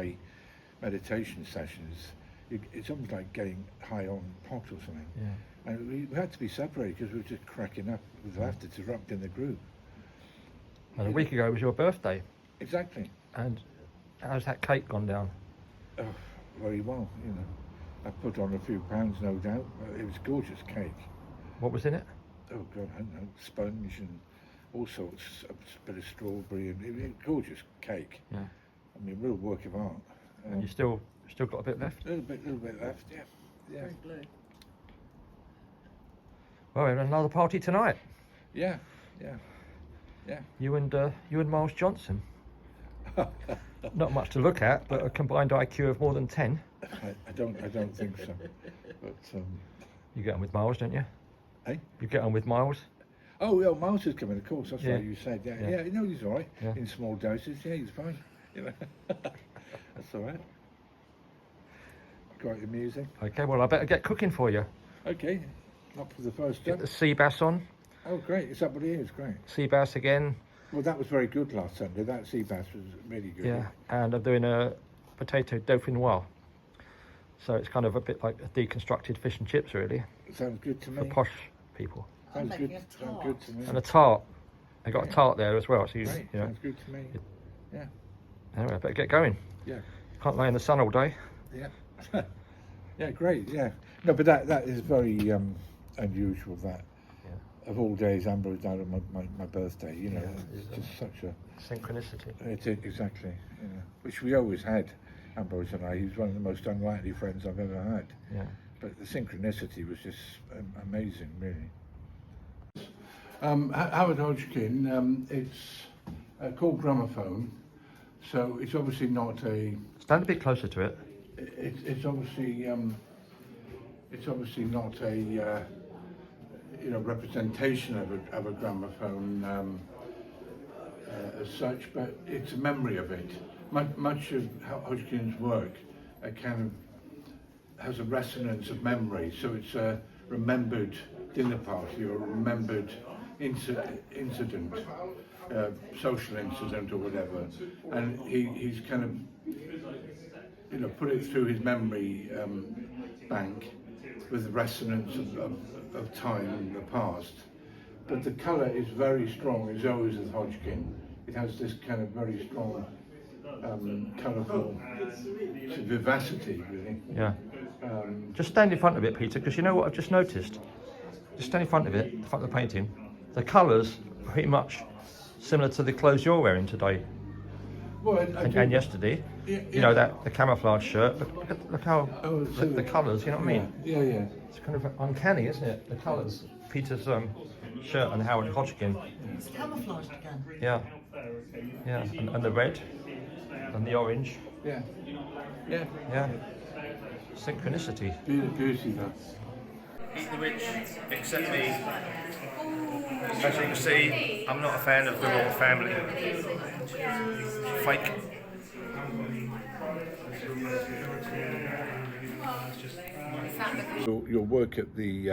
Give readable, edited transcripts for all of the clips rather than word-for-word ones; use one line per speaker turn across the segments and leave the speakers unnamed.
my meditation sessions, it's almost like getting high on pot or something.
Yeah.
And we had to be separated because we were just cracking up with laughter to erupt in the group.
And a week ago was your birthday.
Exactly.
And how's that cake gone down?
Oh, very well, you know. I put on a few pounds, no doubt. It was gorgeous cake.
What was in it?
Oh God, I don't know, sponge and all sorts, a bit of strawberry, and gorgeous cake.
Yeah.
I mean, real work of art.
And you still got a bit left?
A little bit left, yeah.
Very blue.
Well, we're at another party tonight.
Yeah.
You and Miles Johnson. Not much to look at, but a combined IQ of more than 10.
I don't think so. But
You get on with Miles, don't you?
hey?
You get on with Miles?
Oh, yeah, Miles is coming, of course. That's
Yeah.
right. You said, yeah.
Yeah.
You know, he's all right
Yeah.
in small doses. Yeah, he's fine. You know, that's all right. Quite amusing.
Okay, well, I better get cooking for you.
Okay, up for the first
Get
time.
the sea bass on.
Oh, great! Is that what it is? Great.
Sea bass again.
Well, that was very good last Sunday. That sea bass was really good.
Yeah, and I'm doing a potato dauphinoise. So it's kind of a bit like a deconstructed fish and chips, really,
Sounds good to
for
me.
posh people.
Sounds
making
good.
a
Sounds
tart.
good to me.
And a tart. I got a tart there as well. So you,
Great.
you know,
Sounds good to me. Yeah.
anyway, I better get going.
Yeah.
Can't lay in the sun all day.
Yeah. Yeah. Great. Yeah. No, but that is very unusual. That of all days, Amber was down on my birthday. You know,
Yeah,
it's just such a.
Synchronicity.
It's exactly. You know, which we always had. Ambrose and I. He's one of the most unlikely friends I've ever had.
Yeah.
But the synchronicity was just amazing, really. Howard Hodgkin, it's called Gramophone, so it's obviously not a.
Stand a bit closer to it.
It's obviously not a representation of a gramophone as such, but it's a memory of it. Much of Hodgkin's work kind of has a resonance of memory, so it's a remembered dinner party or a remembered incident, social incident or whatever, and he's kind of put it through his memory bank with the resonance of time in the past. But the colour is very strong, as always with Hodgkin. It has this kind of very strong colourful vivacity, really.
Yeah. Just stand in front of it, Peter, because you know what I've just noticed? Just stand in front of it, in front of the painting. The colours are pretty much similar to the clothes you're wearing today
Well,
and yesterday.
Yeah,
You know, the camouflage shirt. Look how the colours, you know what I mean?
Yeah.
It's kind of uncanny, isn't it? The colours. Peter's shirt and Howard Hodgkin.
It's camouflaged again.
Yeah. Yeah. And the red and the orange.
Yeah.
Yeah. Synchronicity.
Beauty, that.
Eat the witch, except me. As you can see, I'm not a fan of the royal family. Fake.
So your work at the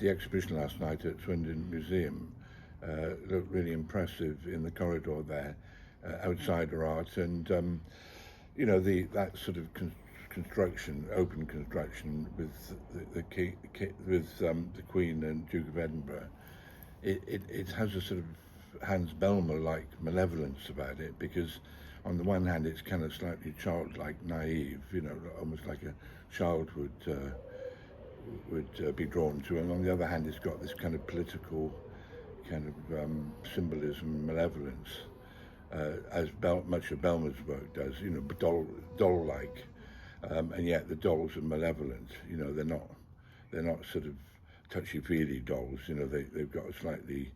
exhibition last night at Swindon Museum looked really impressive in the corridor there, outsider art, and that sort of construction, open construction with the Queen and Duke of Edinburgh. It has a sort of Hans Belmer-like malevolence about it, because on the one hand it's kind of slightly childlike, naive, almost like a child would be drawn to, and on the other hand it's got this kind of political kind of symbolism, malevolence, as much of Belmer's work does, doll-like, and yet the dolls are malevolent. They're not sort of touchy-feely dolls. They've got a slightly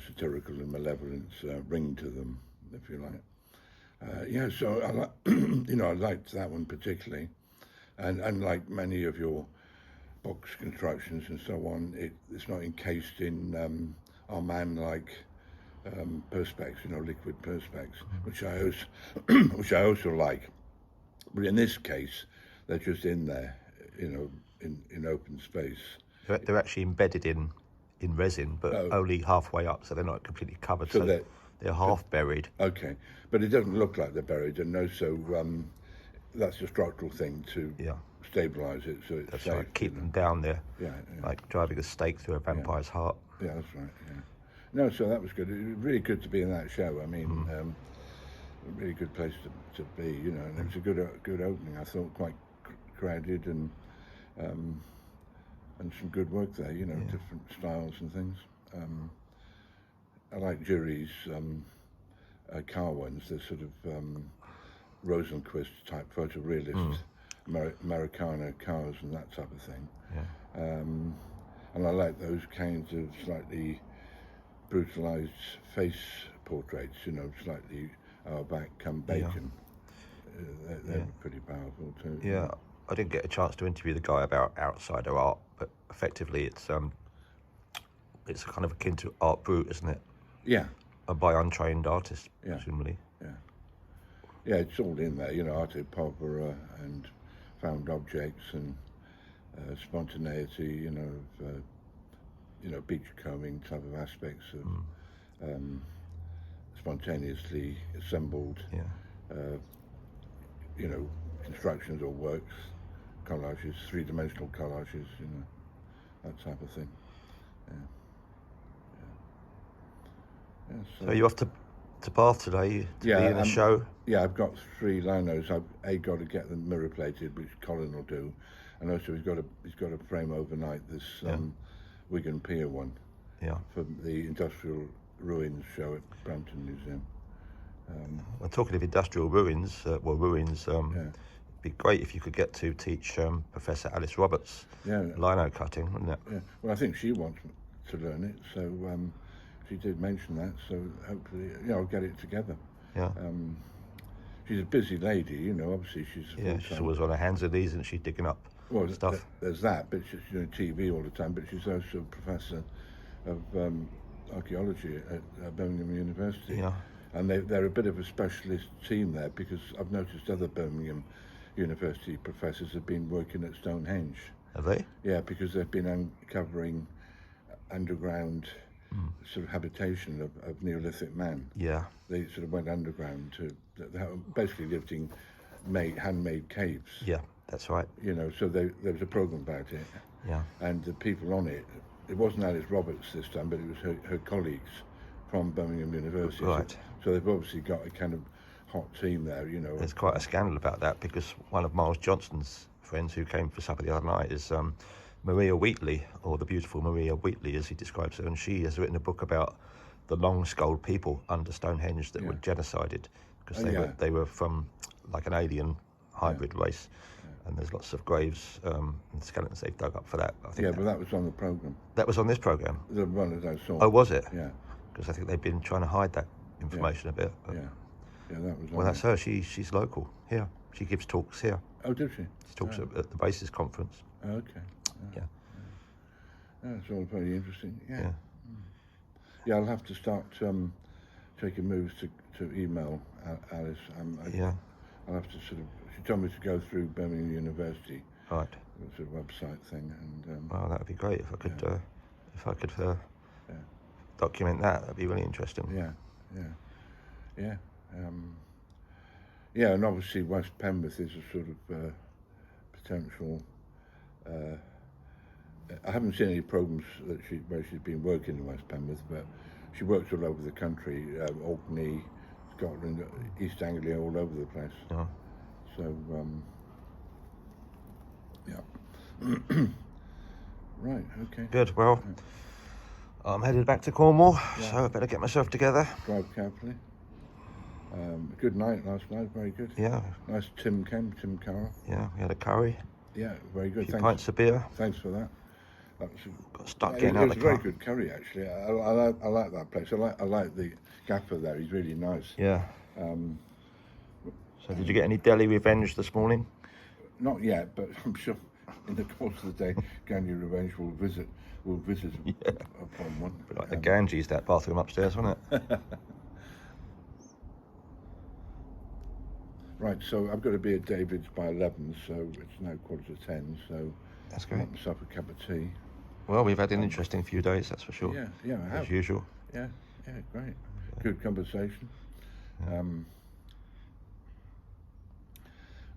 satirical and malevolent ring to them, if you like. So I liked that one particularly, and unlike many of your box constructions and so on, it's not encased in Armand-like perspex, liquid perspex, which I also like. But in this case, they're just in there, in open space.
They're actually embedded in resin, but only halfway up, so they're not completely covered.
So
They're half buried.
Okay, but it doesn't look like they're buried, and no, so that's a structural thing to
Yeah.
stabilise it, so it's
That's
safe.
right. Keep
you know.
them down there,
Yeah,
like driving a stake through a vampire's heart.
yeah, that's right. Yeah, no, so that was good. It was really good to be in that show. I mean, a really good place to be, you know, and it was a good opening. I thought quite crowded and some good work there, you know, different styles and things. I like Jury's car ones. They're sort of Rosenquist type photorealist, Americana cars and that type of thing.
Yeah.
And I like those kinds of slightly brutalised face portraits, you know, slightly our back come bacon. They're pretty powerful too.
Yeah, I didn't get a chance to interview the guy about outsider art, but effectively it's kind of akin to art brut, isn't it?
Yeah.
By untrained artists,
Yeah.
presumably.
Yeah, it's all in there, you know, arte povera and found objects and spontaneity, you know, beachcombing type of aspects of spontaneously assembled, you know, constructions or works, collages, three-dimensional collages, you know, that type of thing. Yeah,
So you're off to Bath today to be in a show?
Yeah, I've got 3 linos. I've got to get them mirror plated, which Colin will do, and also he's got to frame overnight this Wigan Pier one for the Industrial Ruins show at Brampton Museum.
Well, talking of industrial ruins, it'd be great if you could get to teach Professor Alice Roberts lino cutting, wouldn't it?
Yeah, well, I think she wants to learn it, so she did mention that, so hopefully, you know, I'll get it together.
Yeah.
She's a busy lady, you know, obviously she's
she's always on her hands and knees and she's digging up stuff.
There's that, but she's doing TV all the time, but she's also a professor of archaeology at Birmingham University.
Yeah.
And they're a bit of a specialist team there, because I've noticed other Birmingham University professors have been working at Stonehenge.
Have they?
Yeah, because they've been uncovering underground sort of habitation of Neolithic man.
Yeah.
They sort of went underground they basically lived in handmade caves.
Yeah, that's right.
You know, so there was a program about it.
Yeah.
And the people on it wasn't Alice Roberts this time, but it was her colleagues from Birmingham University.
Right.
So they've obviously got a kind of hot team there, you know.
There's quite a scandal about that, because one of Miles Johnston's friends who came for supper the other night is Maria Wheatley, or the beautiful Maria Wheatley as he describes her, and she has written a book about the long-skulled people under Stonehenge that were genocided, because they were from like an alien hybrid race, and there's lots of graves and skeletons they've dug up for that. I think
but that was on the programme.
That was on this programme?
The one that I saw.
Oh, was it?
Yeah.
Because I think they've been trying to hide that information a bit.
Yeah, that was.
Well, that's her. She's local here. She gives talks here.
Oh, did she?
She talks at the Basis conference.
Oh, okay.
Yeah.
That's all very interesting. Yeah. Yeah, I'll have to start taking moves to email Alice. I'll have to sort of. She told me to go through Birmingham University.
Right.
It's a website thing, and.
Well, that would be great if I could document that. That'd be really interesting.
Yeah. And obviously West Penrith is a sort of potential. I haven't seen any programs where she's been working in West Penrith, but she works all over the country, Orkney, Scotland, East Anglia, all over the place.
Yeah.
So, right, okay.
Good. Well, I'm headed back to Cornwall, so I better get myself together.
Drive carefully. Good night last night, very good.
Yeah.
Nice Tim Carroll.
Yeah, we had a curry.
Yeah, very good.
A few pints of beer.
Thanks for that.
Got stuck getting out of the car.
It was a very good curry, actually. I like that place. I like the gaffer there. He's really nice.
Yeah. So did you get any deli revenge this morning?
Not yet, but I'm sure in the course of the day, Gandy Revenge will visit upon one.
Like the Ganges, that bathroom upstairs, wasn't it?
Right, so I've got to be at David's by 11, so it's now 10:15, so
that's great.
I'll have myself a cup of tea.
Well, we've had an interesting few days, that's for sure.
Yeah, I have.
As usual.
Yeah, great. good conversation.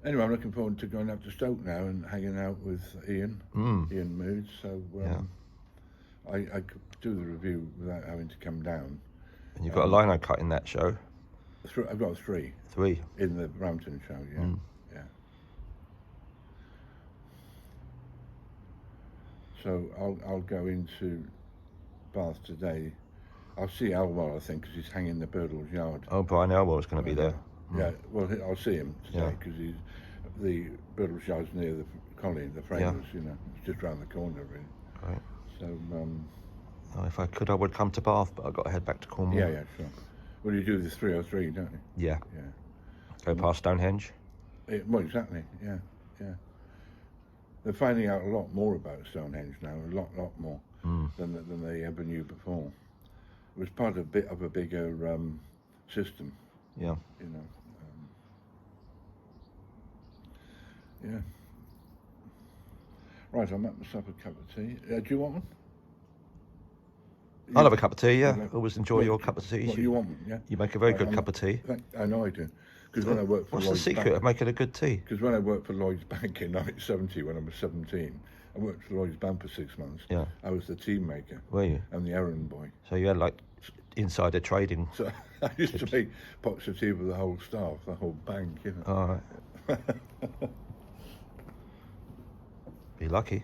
Anyway, I'm looking forward to going up to Stoke now and hanging out with Ian Mood. So I could do the review without having to come down.
And you've got a lino cut in that show.
I've got three.
Three.
In the Brampton show, yeah. Yeah. So I'll go into Bath today. I'll see Elwell, I think, because he's hanging the Birdle's Yard.
Oh, Brian Elwell's going to be there.
Yeah, well, I'll see him today because the Birdle's Yard's near the colony, the framers, you know, it's just round the corner, really.
Right.
So,
if I could, I would come to Bath, but I've got to head back to Cornwall.
yeah, sure. Well, you do the 303, don't you?
Yeah.
Yeah.
Go past Stonehenge.
Well, exactly, yeah. They're finding out a lot more about Stonehenge now, a lot more than they ever knew before. It was part of a bigger system.
Yeah.
You know. Yeah. Right, I'll make myself a cup of tea. Do you want one?
I'll have a cup of tea, yeah. Always enjoy your cup of tea.
What, you want one, yeah?
You make a very good cup of tea.
I know I do. Because when I worked for
What's the
Lloyd's
secret
Bank,
of making a good tea?
Because when I worked for Lloyd's Bank in 1970, when I was 17, I worked for Lloyd's Bank for 6 months.
Yeah.
I was the tea maker.
Were you?
And the errand boy.
So you had like insider trading.
So I used to make pots of tea with the whole staff, the whole bank, you know.
All right. Be lucky.